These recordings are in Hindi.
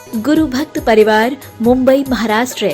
गुरु भक्त परिवार, मुंबई, महाराष्ट्र।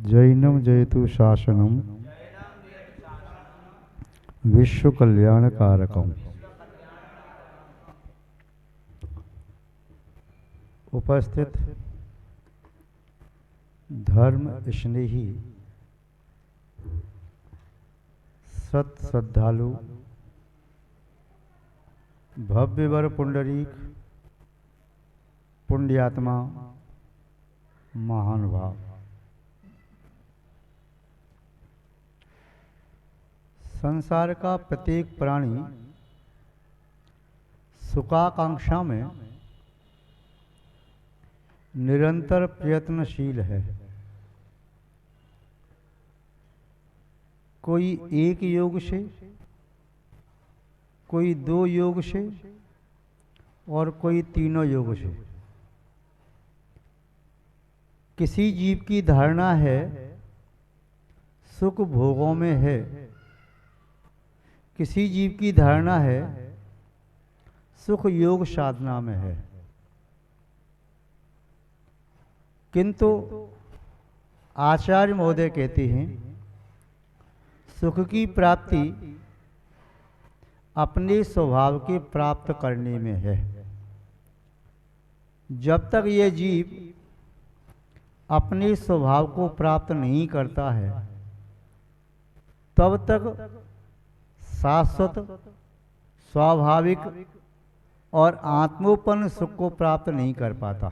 जैनम जयतु शासनम विश्व कल्याण कारकम। उपस्थित धर्म स्नेही सत श्रद्धालु भव्यवर पुंडरीक पुण्यात्मा महानुभाव, संसार का प्रत्येक प्राणी सुखाकांक्षा में निरंतर प्रयत्नशील है। कोई एक योग से, कोई दो योग से और कोई तीनों योग से। किसी जीव की धारणा है सुख भोगों में है, किसी जीव की धारणा है सुख योग साधना में है। किंतु आचार्य महोदय कहते हैं सुख की प्राप्ति अपने स्वभाव के प्राप्त करने में है। जब तक यह जीव अपने स्वभाव को प्राप्त नहीं करता है तब तक शाश्वत, स्वाभाविक और आत्मोपन्न सुख को प्राप्त नहीं कर पाता।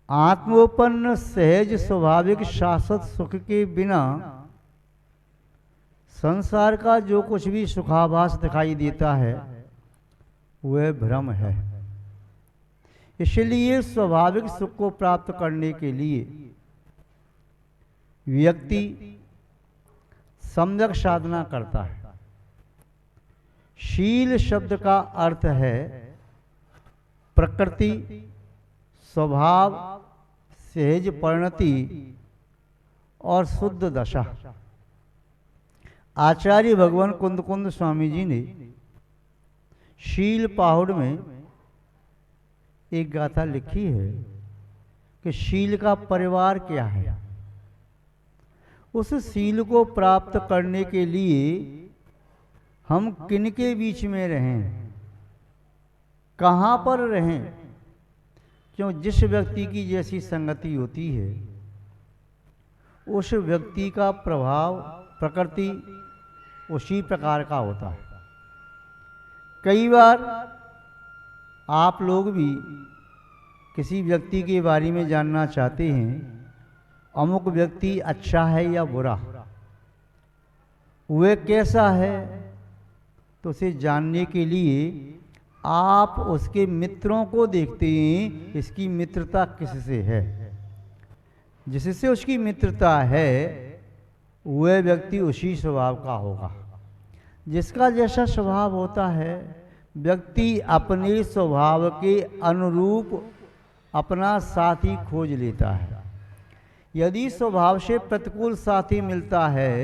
आत्मोपन्न सहज स्वाभाविक शाश्वत सुख के बिना संसार का जो कुछ भी सुखाभास दिखाई देता है वह भ्रम है। इसलिए स्वाभाविक सुख को प्राप्त करने के लिए व्यक्ति सम्यक साधना करता है। शील शब्द का अर्थ है प्रकृति, स्वभाव, सहज परिणति और शुद्ध दशा। आचार्य भगवान कुंद स्वामी जी ने शील पाहुड़ में एक गाथा लिखी है कि शील का परिवार क्या है। उस शील को प्राप्त करने के लिए हम किन के बीच में रहें, कहाँ पर रहें। क्यों, जिस व्यक्ति की जैसी संगति होती है उस व्यक्ति का प्रभाव प्रकृति उसी प्रकार का होता है। कई बार आप लोग भी किसी व्यक्ति के बारे में जानना चाहते हैं अमुक व्यक्ति अच्छा है या बुरा, वह कैसा है, तो उसे जानने के लिए आप उसके मित्रों को देखते हैं, इसकी मित्रता किससे है। जिससे उसकी मित्रता है वह व्यक्ति उसी स्वभाव का होगा। जिसका जैसा स्वभाव होता है व्यक्ति अपने स्वभाव के अनुरूप अपना साथी खोज लेता है। यदि स्वभाव से प्रतिकूल साथी मिलता है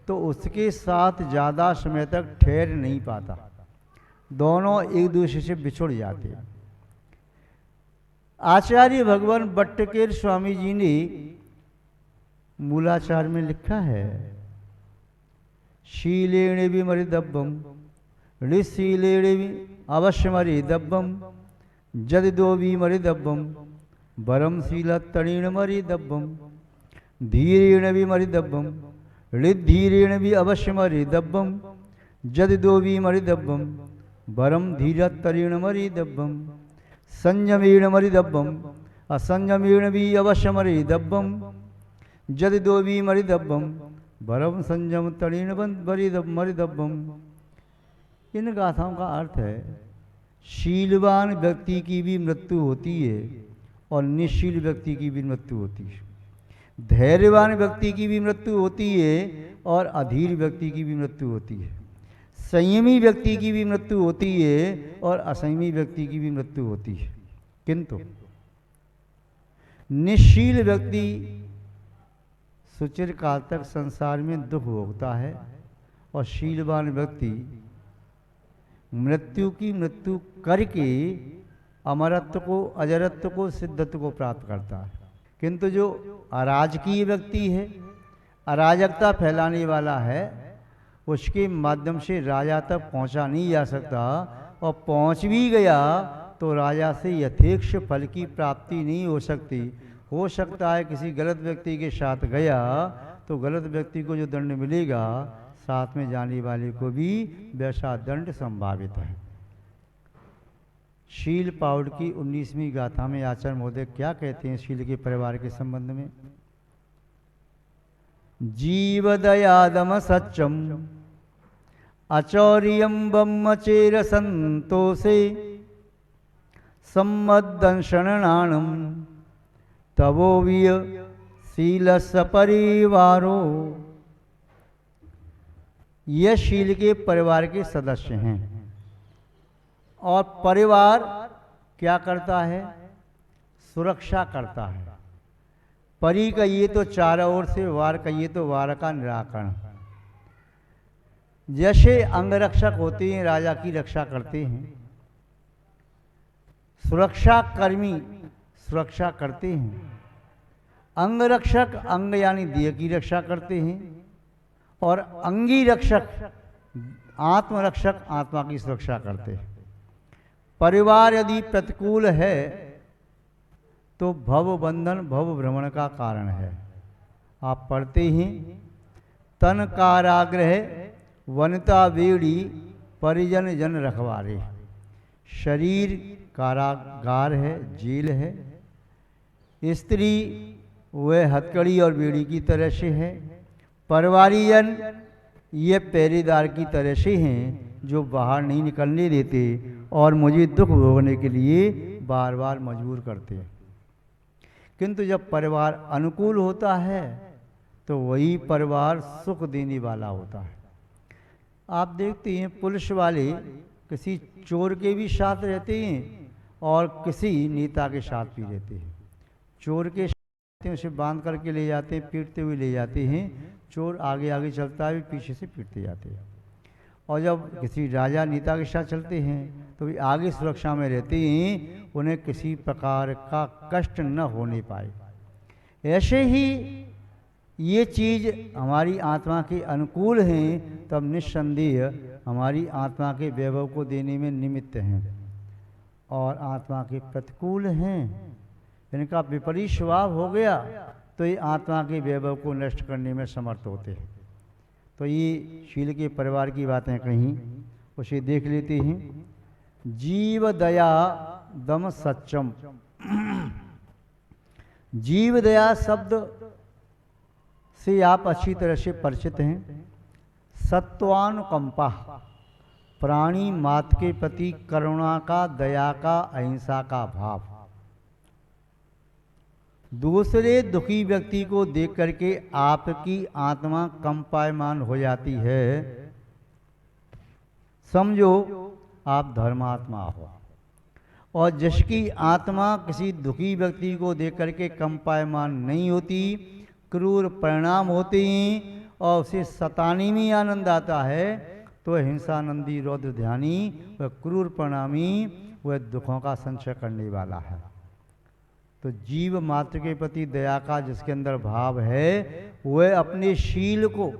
तो उसके साथ ज़्यादा समय तक ठहर नहीं पाता, दोनों एक दूसरे से बिछुड़ जाते हैं। आचार्य भगवान भट्टकेर स्वामी जी ने मूलाचार में लिखा है शीलेण विमरिदब्बम ऋशीलेण अवश्यमरिदब्बम जदिदो विमरिदब्बम वरम शीलत्तरेण मरिदब्बम धीरेण विमरिदब्बम ऋद्धीरेण भी अवश्यमरिदब्बम जदिदो विमरिदब्बम वरम धीरत्तरेण मरिदब्बम संयमेण मरिदब्बम असंयमेण भी अवश्यमरिदब्बम जदिदो विमरिदब्बम वरम संयम तरेण मरिदब्बम। इन गाथाओं का अर्थ है शीलवान व्यक्ति की भी मृत्यु होती है और निशील व्यक्ति की भी मृत्यु होती है। धैर्यवान व्यक्ति की भी मृत्यु होती है और अधीर व्यक्ति की भी मृत्यु होती है। संयमी व्यक्ति की भी मृत्यु होती है और असंयमी व्यक्ति की भी मृत्यु होती है। किंतु निशील व्यक्ति सुचिर काल तक संसार में दुख भोगता है और शीलवान व्यक्ति मृत्यु की मृत्यु करके अमरत्व को, अजरत्व को, सिद्धत्व को प्राप्त करता है। किंतु जो अराजकीय व्यक्ति है, अराजकता फैलाने वाला है, उसके माध्यम से राजा तक पहुंचा नहीं जा सकता, और पहुंच भी गया तो राजा से यथेक्ष फल की प्राप्ति नहीं हो सकती। हो सकता है किसी गलत व्यक्ति के साथ गया तो गलत व्यक्ति को जो दंड मिलेगा, साथ में जाने वाले को भी वैसा दंड संभावित है। शील पाउड की 19वीं गाथा में आचार्य महोदय क्या कहते हैं शील के परिवार के संबंध में? जीवदयादम सच्चम अचौर्यम ब्रह्मचेर संतोषे सम्मदंशनाणम तवोविय शीलस परिवारो। यह शील के परिवार के सदस्य हैं। और परिवार क्या करता है? सुरक्षा करता है। परि कहिए तो चारों ओर से, वार कहिए तो वार का निराकरण। जैसे अंगरक्षक होते हैं, राजा की रक्षा करते हैं, सुरक्षा कर्मी सुरक्षा करते हैं। अंगरक्षक अंग यानी देह की रक्षा करते हैं, और अंगी रक्षक आत्मरक्षक आत्मा की सुरक्षा करते हैं। परिवार यदि प्रतिकूल है तो भव बंधन, भव भ्रमण का कारण है। आप पढ़ते हैं, तन कारागृह वनिता बेड़ी परिजन जन रखवारे। शरीर कारागार है, जेल है। स्त्री वह हथकड़ी और बेड़ी की तरह से है। परिवारीजन ये पहरेदार की तरह से हैं, जो बाहर नहीं निकलने देते और मुझे दुख भोगने के लिए बार बार मजबूर करते हैं। किंतु जब परिवार अनुकूल होता है तो वही परिवार सुख देने वाला होता है। आप देखते हैं पुलिस वाले किसी चोर के भी साथ रहते हैं और किसी नेता के साथ भी रहते हैं। चोर के साथ उसे बांध करके ले जाते हैं, पीटते हुए ले जाते हैं। चोर आगे आगे चलता है, पीछे से पीटते जाते हैं। और जब किसी राजा नेता के साथ चलते हैं तो भी आगे सुरक्षा में रहते हैं, उन्हें किसी प्रकार का कष्ट न होने पाए। ऐसे ही ये चीज़ हमारी आत्मा के अनुकूल हैं, तब निस्संदेह हमारी आत्मा के वैभव को देने में निमित्त हैं। और आत्मा के प्रतिकूल हैं, इनका विपरीत स्वभाव हो गया तो ये आत्मा के वैभव को नष्ट करने में समर्थ होते हैं। तो ये शील के परिवार की बातें कहीं, उसे देख लेते हैं। जीव दया दम सच्चम। जीव दया शब्द से आप अच्छी तरह से परिचित हैं। सत्वानुकंपा, प्राणी मात्र के प्रति करुणा का, दया का, अहिंसा का भाव। दूसरे दुखी व्यक्ति को देख करके आपकी आत्मा कंपायमान हो जाती है। समझो आप धर्मात्मा हो, और जिसकी आत्मा किसी दुखी व्यक्ति को देख करके कंपायमान नहीं होती, क्रूर परिणाम होते हैं और उसे सताने में आनंद आता है, तो हिंसानंदी रौद्र ध्यानी वह क्रूर परिणामी, वह दुखों का संचय करने वाला है। तो जीव मात्र के प्रति दया का जिसके अंदर भाव है, वह अपने शील को,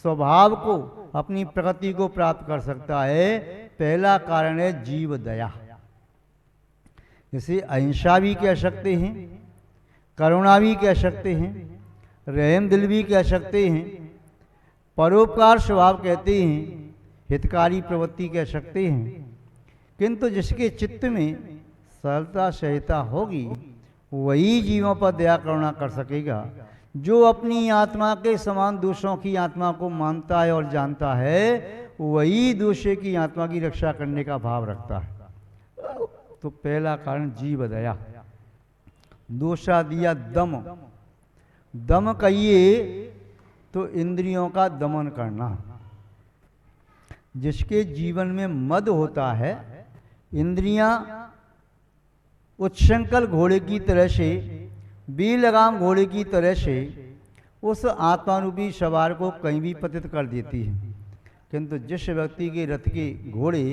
स्वभाव को, अपनी प्रकृति को प्राप्त कर सकता है। पहला कारण है जीव दया। इसे अहिंसा भी कह सकते हैं, करुणा भी कह सकते हैं, रहम दिल भी कह सकते हैं, परोपकार स्वभाव कहते हैं, हितकारी प्रवृत्ति कह सकते हैं। किंतु जिसके चित्त में सरलता सहजता होगी, वही जीवों पर दया करुणा कर सकेगा। जो अपनी आत्मा के समान दूसरों की आत्मा को मानता है और जानता है, वही दूसरे की आत्मा की रक्षा करने का भाव रखता है। तो पहला कारण जीव दया। दूसरा दिया दम। दम कहिए तो इंद्रियों का दमन करना। जिसके जीवन में मद होता है, इंद्रियां उच्छृंखल घोड़े की तरह से, बेलगाम घोड़े की तरह से उस आत्मारूपी सवार को कहीं भी पतित कर देती है। किंतु जिस व्यक्ति के रथ के घोड़े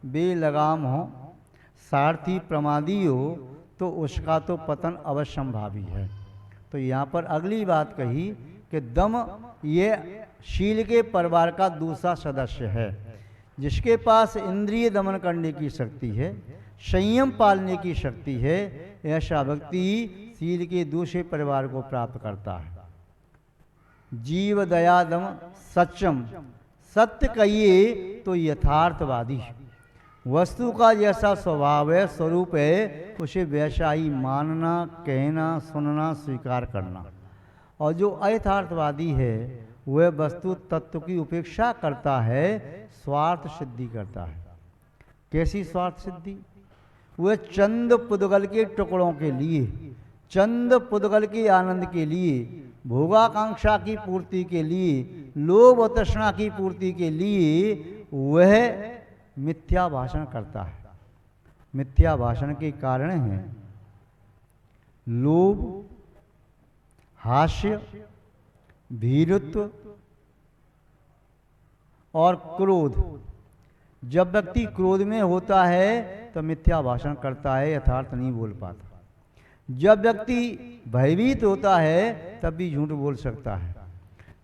बेलगाम हो, सारथी प्रमादी हो, तो उसका तो पतन अवश्यंभावी है। तो यहाँ पर अगली बात कही कि दम ये शील के परिवार का दूसरा सदस्य है। जिसके पास इंद्रिय दमन करने की शक्ति है, संयम पालने की शक्ति है, ऐसा व्यक्ति शील के दूसरे परिवार को प्राप्त करता है। जीव दया दम सच्चम, सत्य कहिए तो यथार्थवादी। वस्तु का जैसा स्वभाव है, स्वरूप है, उसे वैसा ही मानना, कहना, सुनना, स्वीकार करना। और जो अयथार्थवादी है वह वस्तु तत्व की उपेक्षा करता है, स्वार्थ सिद्धि करता है। कैसी स्वार्थ सिद्धि? वह चंद पुद्गल के टुकड़ों के लिए, चंद पुद्गल के आनंद के लिए, भोगाकांक्षा की पूर्ति के लिए, लोभ और तृष्णा की पूर्ति के लिए वह मिथ्या भाषण करता है। मिथ्या भाषण के कारण हैं लोभ, हास्य, भीरुत्व और क्रोध। जब व्यक्ति क्रोध में होता है तो मिथ्या भाषण करता है, यथार्थ नहीं बोल पाता। जब व्यक्ति भयभीत होता है तब भी झूठ बोल सकता है।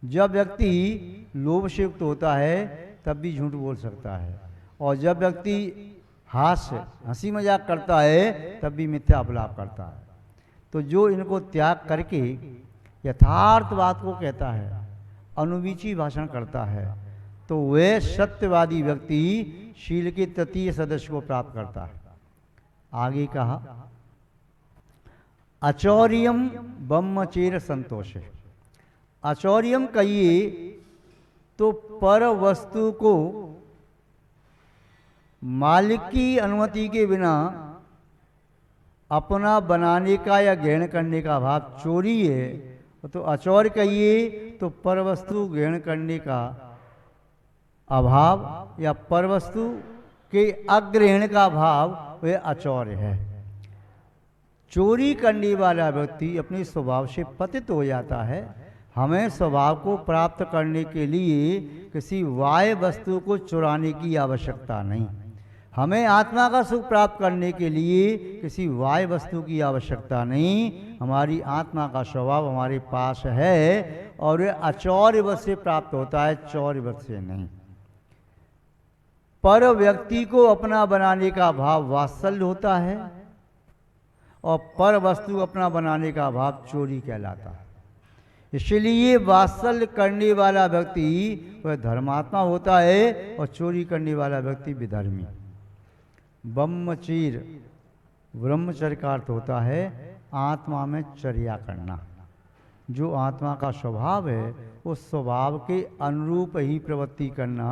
जब व्यक्ति लोभ से युक्त होता है तब भी झूठ बोल सकता है। और जब व्यक्ति हास्य, हंसी मजाक करता है तब भी मिथ्या अपलाप करता है। तो जो इनको त्याग करके यथार्थ बात को कहता है, अनुवीची भाषण करता है, तो वह सत्यवादी व्यक्ति शील के तृतीय सदस्य को प्राप्त करता है। आगे कहा अचौर्यम ब्रह्मचर्य संतोष है। अचौर्यम कहिए तो पर वस्तु को मालिक की अनुमति के बिना अपना बनाने का या ग्रहण करने का भाव चोरी है। तो अचौर्य कहिए तो पर वस्तु ग्रहण करने का अभाव या पर वस्तु के अग्रहण का भाव वह अचौर्य है। चोरी करने वाला व्यक्ति अपने स्वभाव से पतित हो जाता है। हमें स्वभाव को प्राप्त करने के लिए किसी बाह्य वस्तु को चुराने की आवश्यकता नहीं। हमें आत्मा का सुख प्राप्त करने के लिए किसी बाह्य वस्तु की आवश्यकता नहीं। हमारी आत्मा का स्वभाव हमारे पास है और यह अचौर्यवत से प्राप्त होता है, चौर्यवत से नहीं। पर व्यक्ति को अपना बनाने का भाव वात्सल्य होता है और पर वस्तु अपना बनाने का भाव चोरी कहलाता है। इसलिए वात्सल्य करने वाला व्यक्ति वह धर्मात्मा होता है और चोरी करने वाला व्यक्ति विधर्मी। ब्रह्मचर्य, ब्रह्मचर्य का अर्थ होता है आत्मा में चर्या करना। जो आत्मा का स्वभाव है उस स्वभाव के अनुरूप ही प्रवृत्ति करना,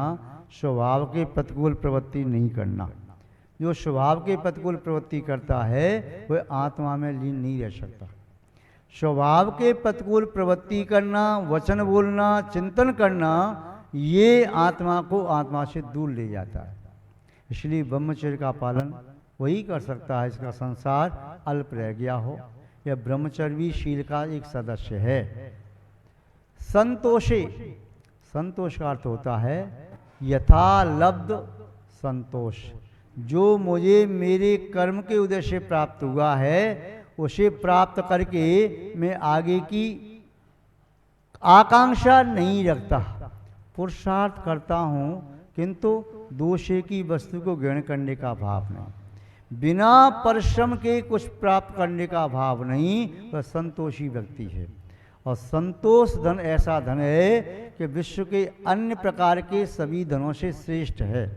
स्वभाव के प्रतिकूल प्रवृत्ति नहीं करना। जो स्वभाव के प्रतिकूल प्रवृत्ति करता है वह आत्मा में लीन नहीं रह सकता। स्वभाव के प्रतिकूल प्रवृत्ति करना, वचन बोलना, चिंतन करना, ये आत्मा को आत्मा से दूर ले जाता है। इसलिए ब्रह्मचर्य का पालन वही कर सकता है इसका संसार अल्प रह गया हो। यह ब्रह्मचर्य भी शील का एक सदस्य है। संतोषे, संतोष का अर्थ होता है यथालब्ध संतोष। जो मुझे मेरे कर्म के उदय से प्राप्त हुआ है उसे प्राप्त करके मैं आगे की आकांक्षा नहीं रखता। पुरुषार्थ करता हूँ किंतु दोषे की वस्तु को ग्रहण करने का भाव नहीं। बिना परिश्रम के कुछ प्राप्त करने का भाव नहीं, वह संतोषी व्यक्ति है। और संतोष धन ऐसा धन है कि विश्व के अन्य प्रकार के सभी धनों से श्रेष्ठ है।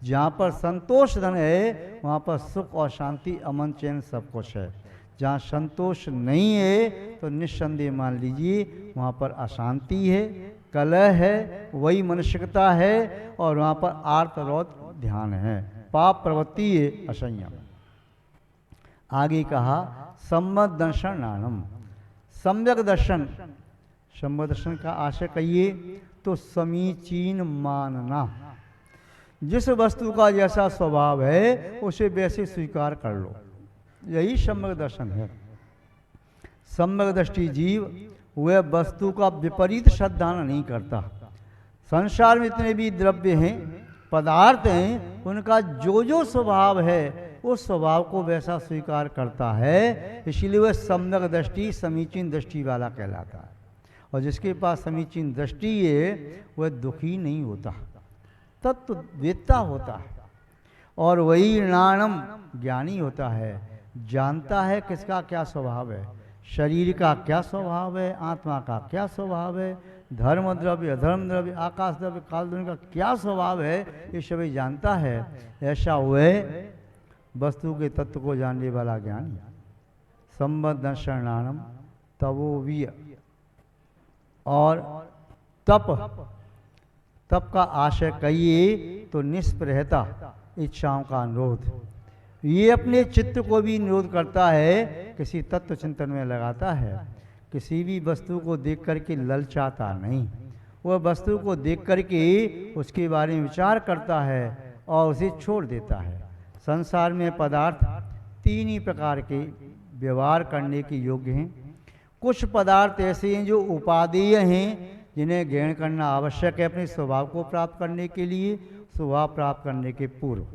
जहाँ पर संतोष धन है वहाँ पर सुख और शांति, अमन, चैन सब कुछ है। जहाँ संतोष नहीं है तो निस्संदेह मान लीजिए वहाँ पर अशांति है, कलह है, वही मानसिकता है और वहाँ पर आर्तरोध ध्यान है, पाप प्रवृत्ति है, असंयम। आगे कहा सम्यक दर्शन नानम। सम्यक दर्शन, सम्यक दर्शन का आशय कहिए तो समीचीन मानना। जिस वस्तु का जैसा स्वभाव है उसे वैसे स्वीकार कर लो, यही सम्यक दर्शन है। सम्यक दृष्टि जीव वह वस्तु का विपरीत श्रद्धा नहीं करता। संसार में इतने भी द्रव्य हैं, पदार्थ हैं, उनका जो जो स्वभाव है उस स्वभाव को वैसा स्वीकार करता है, इसीलिए वह सम्यक दृष्टि, समीचीन दृष्टि वाला कहलाता है। और जिसके पास समीचीन दृष्टि है वह दुखी नहीं होता, तत्ववेत्ता होता है। और वही नाणम ज्ञानी होता है, जानता है किसका क्या स्वभाव है, शरीर का क्या स्वभाव है, आत्मा का क्या स्वभाव है, धर्म द्रव्य, अधर्म द्रव्य, आकाश द्रव्य, काल द्रव्य का क्या स्वभाव है, ये सभी जानता है। ऐसा वह वस्तु के तत्व को जानने वाला ज्ञानी। संबद्ध शरणानम तवोवीय। और तप का आशय कहिए तो निष्प्रहता, इच्छाओं का निरोध। ये अपने चित्त को भी निरोध करता है, किसी तत्व चिंतन में लगाता है, किसी भी वस्तु को देख करके ललचाता नहीं, वह वस्तु को देख करके उसके बारे में विचार करता है और उसे छोड़ देता है। संसार में पदार्थ तीन ही प्रकार के व्यवहार करने के योग्य हैं। कुछ पदार्थ ऐसे हैं जो उपादेय हैं, जिन्हें ग्रहण करना आवश्यक है अपने स्वभाव को प्राप्त करने के लिए, स्वभाव प्राप्त करने के पूर्व।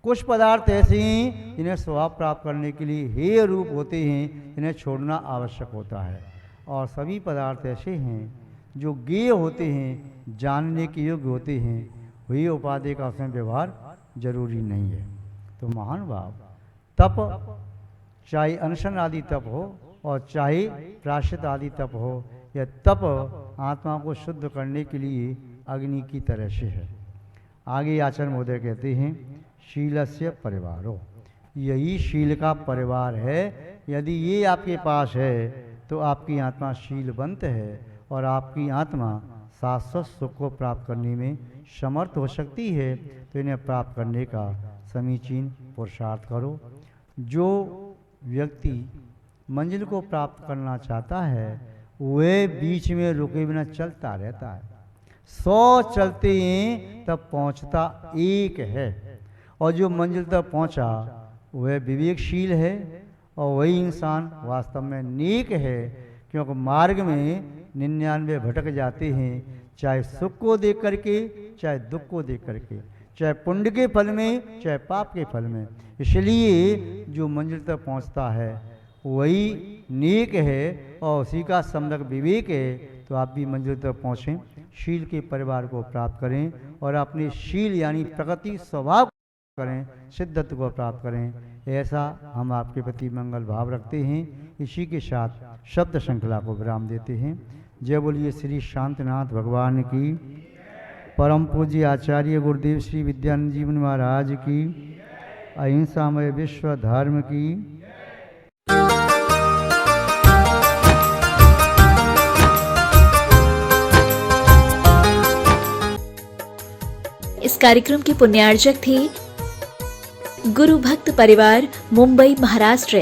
कुछ पदार्थ ऐसे हैं जिन्हें स्वभाव प्राप्त करने के लिए हेय रूप होते हैं, जिन्हें छोड़ना आवश्यक होता है। और सभी पदार्थ ऐसे हैं जो ज्ञेय होते हैं, जानने के योग्य होते हैं, वही उपादेय का उसमें व्यवहार जरूरी नहीं है। तो महान भाव, तप चाहे अनशन आदि तप हो और चाहे प्रायश्चित आदि तप हो, यह तप आत्मा को शुद्ध करने के लिए अग्नि की तरह से है। आगे आचार्य महोदय कहते हैं, शीलस्य परिवारो, यही शील का परिवार है। यदि ये आपके पास है तो आपकी आत्मा शीलवंत है और आपकी आत्मा शाश्वत सुख को प्राप्त करने में समर्थ हो सकती है। तो इन्हें प्राप्त करने का समीचीन पुरुषार्थ करो। जो व्यक्ति मंजिल को प्राप्त करना चाहता है वह बीच में रुके बिना चलता रहता है। 100 चलते हैं तब पहुंचता एक है, और जो मंजिल तक पहुंचा वह विवेकशील है और वही इंसान वास्तव में नेक है। क्योंकि मार्ग में 99 भटक जाते हैं, चाहे सुख को देख करके, चाहे दुख को देख करके, चाहे पुण्य के फल में, चाहे पाप के फल में। इसलिए जो मंजिल तक पहुंचता है वही नेक है और उसी का सम्यक विवेक है। तो आप भी मंजिल तक पहुँचें, शील के परिवार को प्राप्त करें और अपने शील यानी प्रकृति स्वभाव करें, सिद्धत्व को प्राप्त करें। ऐसा हम आपके प्रति मंगल भाव रखते हैं। इसी के साथ शब्द श्रृंखला को विराम देते हैं। जय बोलिए श्री शांतिनाथ भगवान की, परम पूज्य आचार्य गुरुदेव श्री विद्यानंद जीवन महाराज की, अहिंसामय विश्व धर्म की। इस कार्यक्रम के पुण्यार्जक थे गुरु भक्त परिवार, मुंबई, महाराष्ट्र।